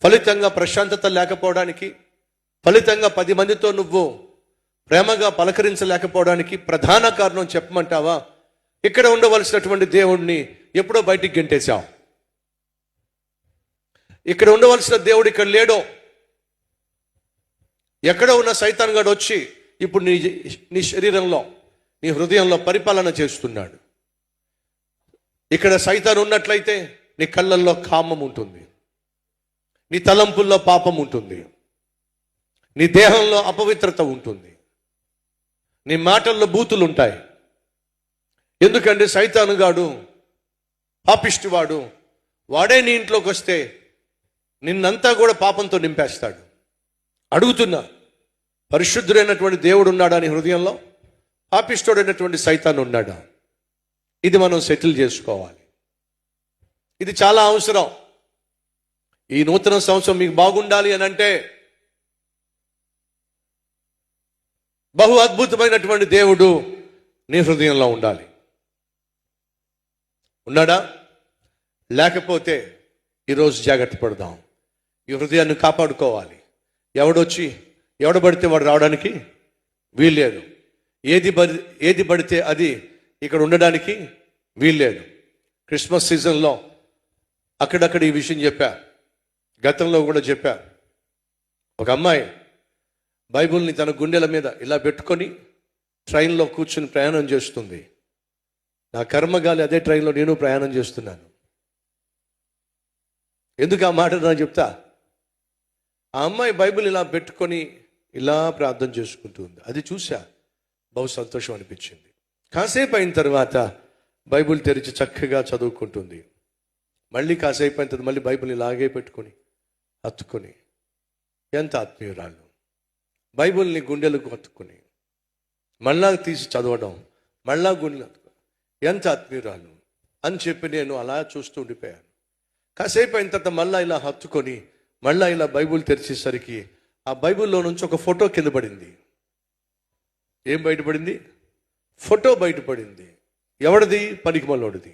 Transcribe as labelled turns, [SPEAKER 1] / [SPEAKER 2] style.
[SPEAKER 1] ఫలితంగా ప్రశాంతత లేకపోవడానికి, ఫలితంగా 10 మందితో నువ్వు ప్రేమగా పలకరించలేకపోవడానికి ప్రధాన కారణం చెప్పమంటావా? ఇక్కడ ఉండవలసినటువంటి దేవుడిని ఎప్పుడో బయటికి గెంటేశావు. ఇక్కడ ఉండవలసిన దేవుడు ఇక్కడ లేడో. ఎక్కడో ఉన్న సైతాన్ గాడు వచ్చి ఇప్పుడు నీ శరీరంలో, నీ హృదయంలో పరిపాలన చేస్తున్నాడు. ఇక్కడ సైతాన్ ఉన్నట్లయితే నీ కళ్ళల్లో కామం ఉంటుంది, నీ తలంపుల్లో పాపం ఉంటుంది, నీ దేహంలో అపవిత్రత ఉంటుంది, నీ మాటల్లో బూతులు ఉంటాయి. ఎందుకంటే సైతాను గాడు, పాపిష్టివాడు, వాడే నీ ఇంట్లోకి వస్తే నిన్నంతా కూడా పాపంతో నింపేస్తాడు. అడుగుతున్నా, పరిశుద్ధుడైనటువంటి దేవుడు ఉన్నాడా నీ హృదయంలో? పాపిష్టుడైనటువంటి సైతాను ఉన్నాడా? ఇది మనం సెటిల్ చేసుకోవాలి. ఇది చాలా అవసరం. ఈ నూతన సంవత్సరం మీకు బాగుండాలి అని అంటే బహు అద్భుతమైనటువంటి దేవుడు నీ హృదయంలో ఉండాలి. ఉన్నాడా? లేకపోతే ఈరోజు జాగ్రత్త పడదాం. ఈ హృదయాన్ని కాపాడుకోవాలి. ఎవడు పడితే వాడు రావడానికి వీల్లేదు. ఏది పడితే అది ఇక్కడ ఉండడానికి వీల్లేదు. క్రిస్మస్ సీజన్లో అక్కడక్కడ ఈ విషయం చెప్పా, గతంలో కూడా చెప్పా. ఒక అమ్మాయి బైబిల్ని తన గుండెల మీద ఇలా పెట్టుకొని ట్రైన్లో కూర్చుని ప్రయాణం చేస్తుంది. నా కర్మగాలి అదే ట్రైన్లో నేను ప్రయాణం చేస్తున్నాను. ఎందుకు ఆ మాట నాకు చెప్తా? ఆ అమ్మాయి బైబిల్ ఇలా పెట్టుకొని ఇలా ప్రార్థన చేసుకుంటుంది. అది చూసా, బహు సంతోషం అనిపించింది. కాసేపు అయిన తర్వాత బైబిల్ తెరిచి చక్కగా చదువుకుంటుంది. మళ్ళీ కాసేపు అయిన తర్వాత మళ్ళీ బైబిల్ ఇలాగే పెట్టుకొని హత్తుకొని, ఎంత ఆత్మీయురాలు, బైబిల్ని గుండెలకు హత్తుకొని మళ్ళా తీసి చదవడం, మళ్ళా గుండెలు హత్తుకొని, ఎంత ఆత్మీయురాలు అని చెప్పి నేను అలా చూస్తూ ఉండిపోయాను. కాసేపు అయిన తర్వాత మళ్ళా ఇలా హత్తుకొని మళ్ళా ఇలా బైబిల్ తెరిచేసరికి ఆ బైబిల్లో నుంచి ఒక ఫోటో కింద పడింది. ఏం బయటపడింది? ఫోటో బయటపడింది. ఎవడిది? పనికిమాలోడిది.